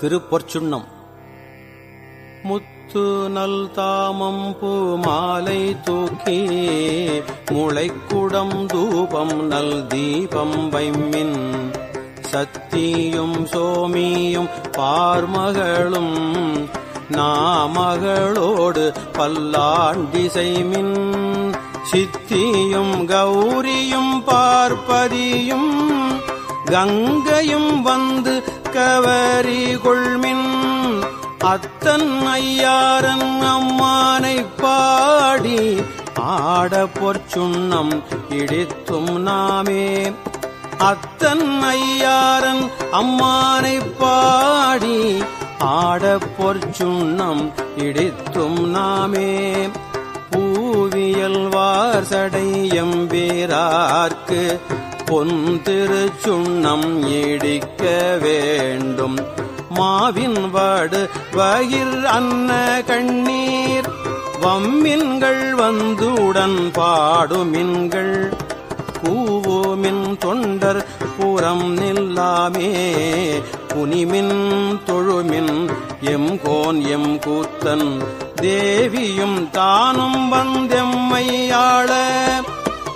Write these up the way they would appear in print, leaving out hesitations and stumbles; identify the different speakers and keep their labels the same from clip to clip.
Speaker 1: திருப்பொற்சுண்ணம். முத்து நல் தாமம் பூ மாலை தூக்கி முளைக்குடம் தூபம் நல் தீபம் வைமின் சத்தியும் சோமியும் பார்மகளும் நாமகளோடு பல்லாண்டிசைமின் சித்தியும் கௌரியும் பார்ப்பதியும் கங்கையும் வந்து கவரி கொள்மின் அத்தன் ஐயாரன் அம்மானை பாடி ஆட பொற்சுண்ணம் இடித்தும் நாமே. அத்தன் ஐயாரன் அம்மானை பாடி ஆட பொற்சுண்ணம் இடித்தும் நாமே. பூவியல் வார்சடை எம்பீரார்க்கு பொன் திருச்சுண்ணம் இடிக்க வேண்டும். மாவின் வடு வகிர் அன்ன கண்ணீர் வம்மின்கள் வந்துடன் பாடுமின்கள் கூவோமின் தொண்டர் புறம் நில்லாமே. புனிமின் தொழுமின் எம்கோன் எம் கூத்தன் தேவியும் தானும் வந்தெம்மையாள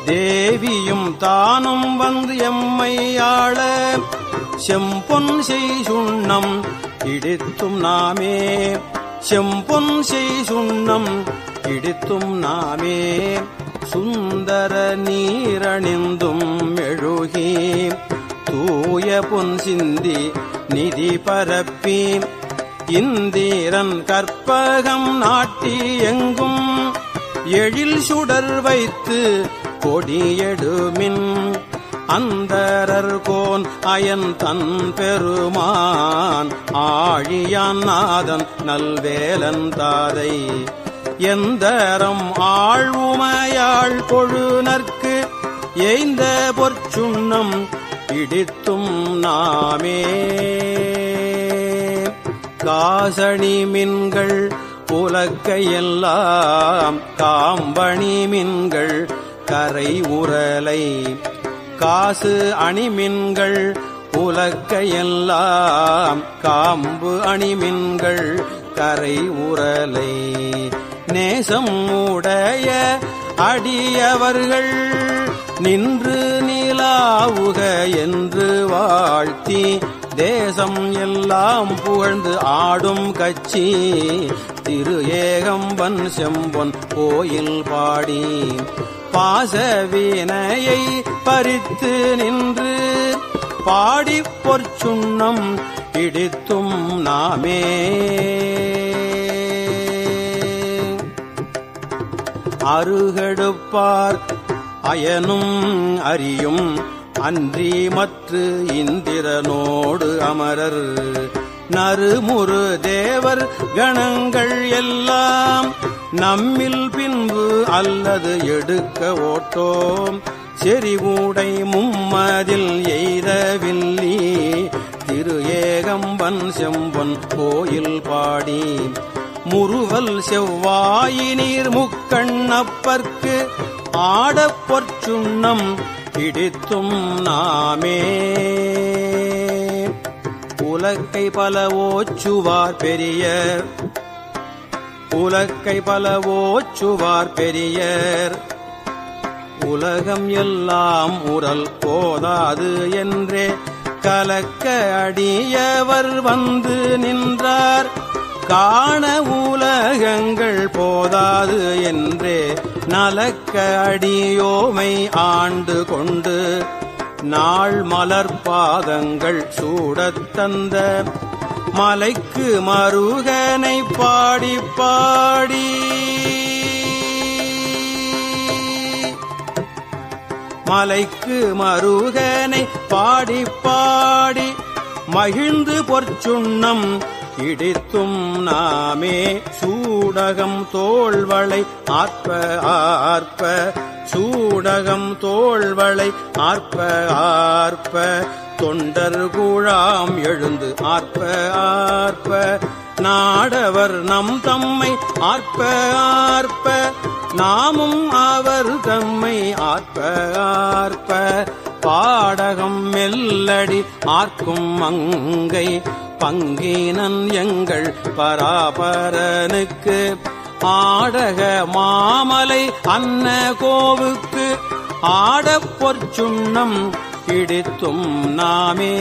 Speaker 1: தேவியும் தானும் வந்து எம்மையாள செம்பொன் செய் சுண்ணம் இடித்தும் நாமே. செம்பொன் செய் சுண்ணம் இடித்தும் நாமே. சுந்தர நீரணிந்தும் மெழுகி தூய பொன் சிந்தி நிதி பரப்பி இந்திரன் கற்பகம் நாட்டி எங்கும் எழில் சுடர் வைத்து கொடியெடுமின் அந்தரர் கோன் அயன் தன் பெருமான் ஆழியான் நாதன் நல்வேலன் தாதை எந்தரம் ஆழ்வுமையாள் கொழுநர்க்கு எய்ந்த பொற்சுண்ணம் இடித்தும் நாமே. காசணி மின்கள் உலக்கையெல்லாம் காம்பணி மின்கள் கரை உரலை காசு அணிமின்கள் உலக்கையெல்லாம் காம்பு அணிமின்கள் கரை உரலை நேசம் உடைய அடியவர்கள் நின்று நிலாவுக என்று வாழ்த்தி தேசம் எல்லாம் புகழ்ந்து ஆடும் கட்சி திரு ஏகம்பன் செம்பொன் கோயில் பாடி பாசவினையை பறித்து நின்று பாடி பொற்சுண்ணம் இடித்தும் நாமே. அருகெடுப்பார் அயனும் அறியும் அன்றி மற்று இந்திரனோடு அமரர் நறுமுறு தேவர் கணங்கள் எல்லாம் நம்மில் பின்பு அல்லது எடுக்க ஓட்டோம் செறிவூடை மும்மதில் எய்தவில்லி திரு ஏகம்பன் செம்பொன் கோயில் பாடி முறுவல் செவ்வாயினீர் முக்கண்ணப்பர்க்கு ஆட பொற்சுண்ணம் இடித்தும் நாமே. உலக்கை பல ஓச்சுவார் பெரியர் உலக்கை பல ஓச்சுவார் பெரியர் உலகம் எல்லாம் உரல் போதாது என்றே கலக்க அடியவர் வந்து நின்றார் காண உலகங்கள் போதாது என்றே நலக்க அடியோமை ஆண்டு கொண்டு நாள் மலர் பாதங்கள் சூடத் தந்த மலைக்கு மருகனை பாடி பாடி மலைக்கு மருகனை பாடி பாடி மகிழ்ந்து பொற்சுண்ணம் இடித்தும் நாமே. சூடகம் தோள்வளை ஆர்ப்ப ஆர்ப்ப சூடகம் தோள்வளை ஆர்ப்ப ஆர்ப்ப தொண்டர் குழாம் எழுந்து ஆர்ப்ப ஆர்ப்ப நாடவர் நம் தம்மை ஆர்ப்ப ஆர்ப்ப நாமும் அவர் தம்மை ஆர்ப்ப ஆர்ப்ப பாடகம் மெல்லடி ஆர்க்கும் மங்கை பங்கினன் எங்கள் பராபரனுக்கு ஆடக மாமலை அன்ன கோவுக்கு ஆடப் பொற்சுண்ணம் இடித்தும் நாமே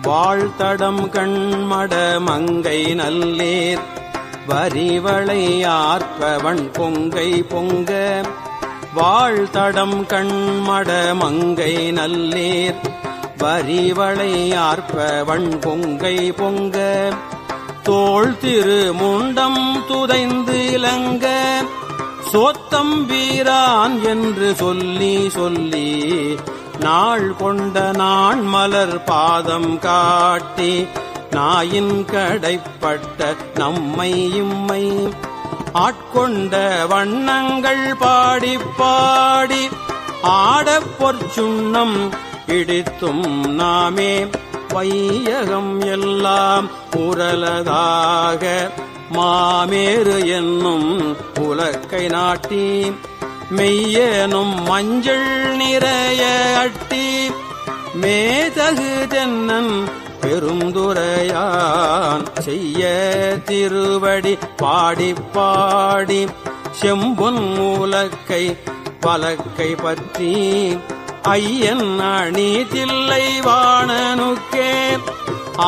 Speaker 1: வாழ்த்தடம் கண்மட மங்கை நல்லேர் வரிவளை ஆர்ப்பவன் பொங்கை பொங்க வாழ்த்தடம் கண்மட மங்கை நல்லேர் வரிவளை ஆர்ப்பவன் பொங்கை பொங்க தோள் திரு முண்டம் துதைந்து இலங்க சோத்தம் வீரான் என்று சொல்லி சொல்லி நாள் கொண்ட நான் மலர் பாதம் காட்டி நாயின் கடைப்பட்ட நம்மை இம்மை ஆட்கொண்ட வண்ணங்கள் பாடி பாடி ஆடப் பொற்சுண்ணம் இடித்தும் நாமே வையகம் எல்லாம் உரலதாக மாமேறு என்னும் உலக்கை நாட்டி மெய்யனும் மஞ்சள் நிறைய அட்டி மேதகு தென்னன் பெருந்துரையான் செய்ய திருவடி பாடி பாடி செம்பொன் உலக்கை பலக்கை பற்றி ஐயன் அணி தில்லை வாணனுக்கே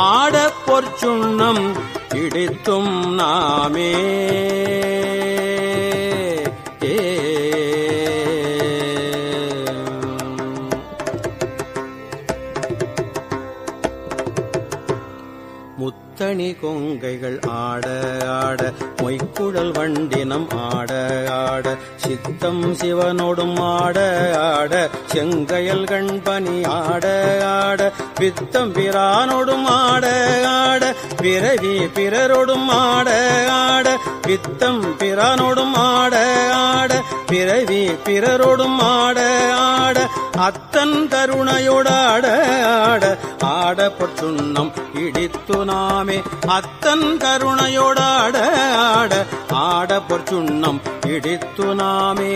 Speaker 1: ஆடப் பொற்சுண்ணம் இடித்தும் நாமே முத்தணி கொங்கைகள் ஆட ஆட மொய்க்குழல் வண்டினம் ஆட ஆட சித்தம் சிவனோடும் ஆட ஆட செங்கையல் கண்பனி ஆட ஆட பித்தம் பிரானோடும் ஆட ஆட பிறவி பிறரோடும் ஆட ஆட பித்தம் பிரானோடும் ஆட ஆட பிறவி பிறரோடும் ஆட ஆட அத்தன் கருணையோடாட ஆட ஆட பொற்சுண்ணம் இடித்து நாமே அத்தன் கருணையோடாட ஆட ஆட பொற்சுண்ணம் இடித்து நாமே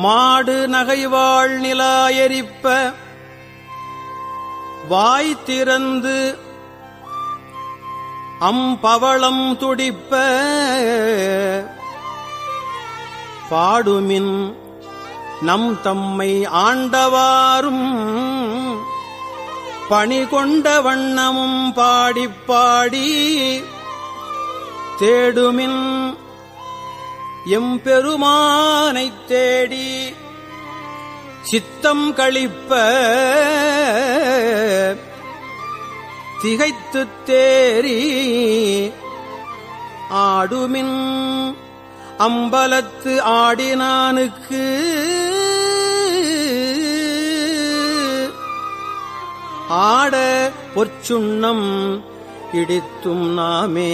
Speaker 1: மாடு நகைவாள் நிலாயரிப்ப வாய் திறந்து அம்பவளம் துடிப்ப பாடுமின் நம் தம்மை ஆண்டவாரும் பணி கொண்ட வண்ணமும் பாடி பாடி தேடுமின் எம்பெருமானைத் தேடி சித்தம் களிப்ப திகைத்துத் தேறி ஆடுமின் அம்பலத்து ஆடினானுக்கு ஆட பொற்சுண்ணம் இடித்தும் நாமே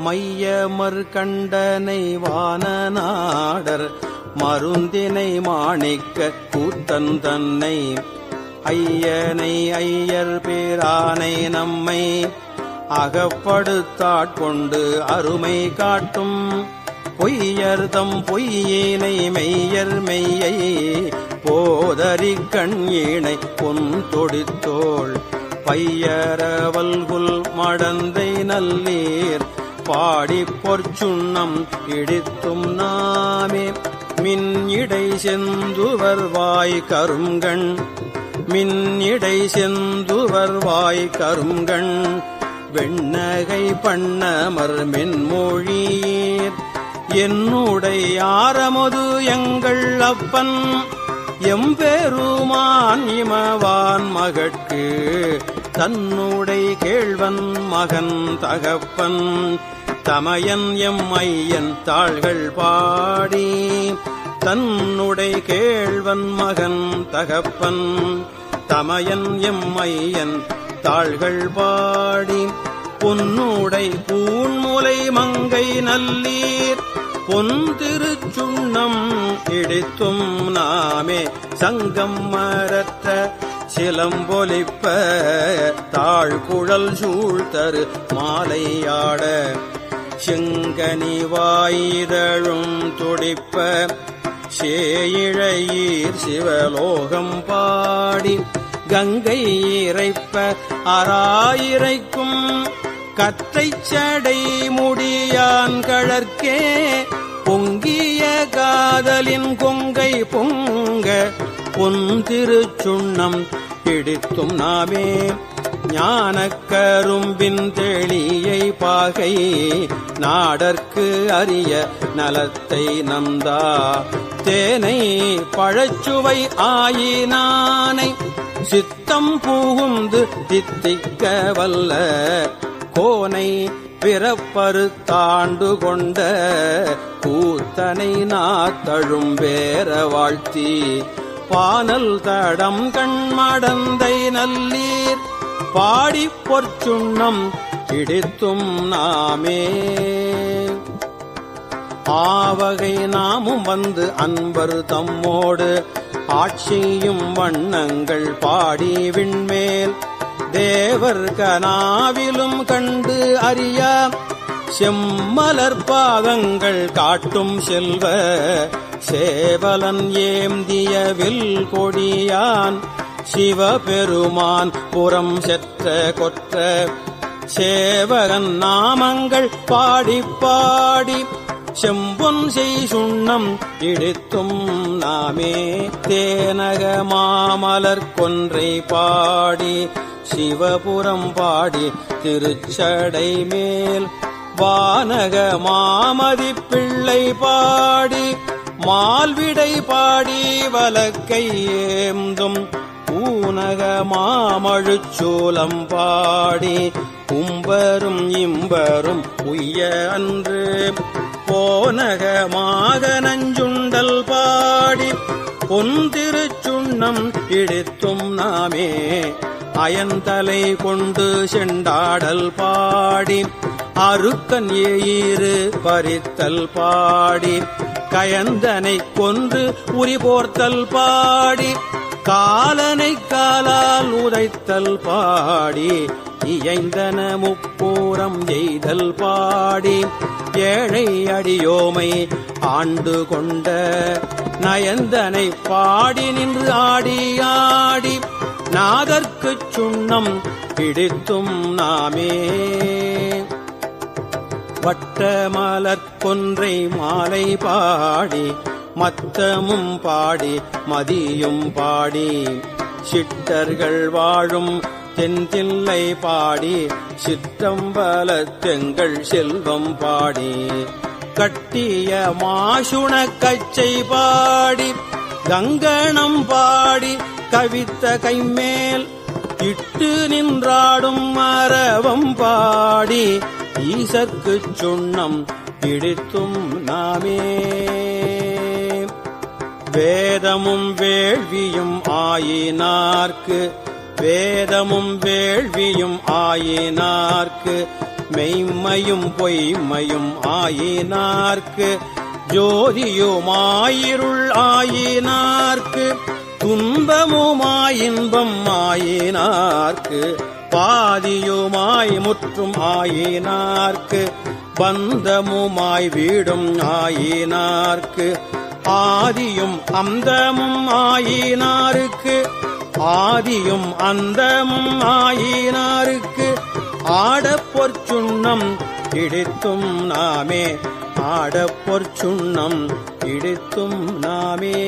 Speaker 1: மையமர் கண்டனை வானநாடர் மருந்தினை மாணிக்க கூத்தன் தன்னை ஐயனை ஐயர் பேரானை நம்மை அகப்படுத்தாட்கொண்டு அருமை காட்டும் பொய்யர்தம் பொய்யினை மெய்யர் மெய்யை போதறி கண்யினை பொன் தொடித்தோள் பையரவல்குல் மடந்தை நல்லீர் பாடி பொற்சுண்ணம் இடித்தும் நாமே மின் இடை செந்துவர் வாய் கருங்கண் மின் இடை செந்துவர் வாய் கருங்கண் வெண்ணகை பண்ணமர் மென்மொழியீர் என்னுடைய ஆரமுது எங்கள் அப்பன் எம்பெருமான் இமவான் மகட்கு தன்னுடை கேழ்வன் மகன் தகப்பன் தமையன் எம் ஐயன் தாள்கள் பாடி தன்னுடை கேழ்வன் மகன் தகப்பன் தமையன் எம் ஐயன் தாள்கள் பாடி பொன்னுடை பூன்முலை மங்கை நல்லீர் பொன் திருச்சுண்ணம் இடித்தும் நாமே சங்கம் மரத்த சிலம்பொலிப்ப தாழ்குழல் சூழ்தரு மாலையாட செங்கனி வாயிதழும் துடிப்ப சேயிழையீர் சிவலோகம் பாடி கங்கை இறைப்ப அராயிரைக்கும் கற்றைச் சடை முடியான் கழற்கே பொங்கிய காதலின் கொங்கை பொங்க பொன் திருச்சுண்ணம் பிடித்தும் நாமே ஞானக் கரும்பின் தெளியை பாகை நாடற்கு அரிய நலத்தை நந்தா தேனை பழச்சுவை ஆயினானை சித்தம் புகுந்து தித்திக்க வல்ல கோனை பிறப்பரு தாண்டு கொண்ட கூத்தனை நாத்தழும் வேற வாழ்த்தி பானல் தடம் கண்மடந்தை நல்லீர் பாடிப் பொற்சுண்ணம் பிடித்தும் நாமே ஆவகை நாமும் வந்து அன்பர் தம்மோடு ஆட்சியும் வண்ணங்கள் பாடி விண்மேல் தேவர் கனாவிலும் கண்டு அறியா செம்மலர் பாதங்கள் காட்டும் செல்வ சேவலன் ஏந்திய வில் கொடியான் சிவபெருமான் புறம் செற்ற கொற்ற சேவகன் நாமங்கள் பாடி பாடி செம்பொன் செய் சுண்ணம் இடித்தும் நாமே தேனக மாமலர் கொன்றை பாடி சிவபுரம் பாடி திருச்சடை மேல் வானக மாமதி பிள்ளை பாடி மால்விடை பாடி வலக்கை ஏந்தும் ஊனக மாமழுச்சூலம் பாடி கும்பரும் இம்பரும் உய்ய அன்று போனகமாக நஞ்சுண்டல் பாடி பொன் திருச்சுண்ணம் இடித்தும் நாமே அயந்தலை கொண்டு செண்டாடல் பாடி அருக்கன் ஏயிரு பறித்தல் பாடி கயந்தனை கொன்று உரிபோர்த்தல் பாடி காலனை காலால் உதைத்தல் பாடி இயைந்தன முப்பூரம் எய்தல் பாடி ஏழை அடியோமை ஆண்டு கொண்ட நயந்தனை பாடி நின்று ஆடி ஆடி நாதற்குச் சுண்ணம் பிடித்தும் நாமே வட்டமலர் கொன்றை மாலை பாடி மத்தமும் பாடி மதியும் பாடி சிட்டர்கள் வாழும் தென்தில்லை பாடி சிற்றம்பலத்தெங்கள் செல்வம் பாடி கட்டிய மாசுண கச்சை பாடி கங்கணம் பாடி கவித்த கைமேல் இட்டு நின்றாடும் மரவம் பாடி ஈசற்குச் சுண்ணம் பிடித்தும் நாமே வேதமும் வேள்வியும் ஆயினார்க்கு வேதமும் வேள்வியும் ஆயினார்க்கு மெய்மையும் பொய்மையும் ஆயினார்க்கு ஜோதியுமாயிருள் ஆயினார்க்கு துன்பமுமாயின்பம் ஆயினார்க்கு பாதியுமாய் முற்றும் ஆயினார்க்கு பந்தமுமாய் வீடும் ஆயினார்க்கு ஆதியும் அந்தமும் ஆயினாருக்கு ஆதியும் அந்தமும் ஆயினாருக்கு ஆடப்பொற் சுண்ணம் இடித்தும் நாமே ஆடப்பொற் சுண்ணம் இடித்தும் நாமே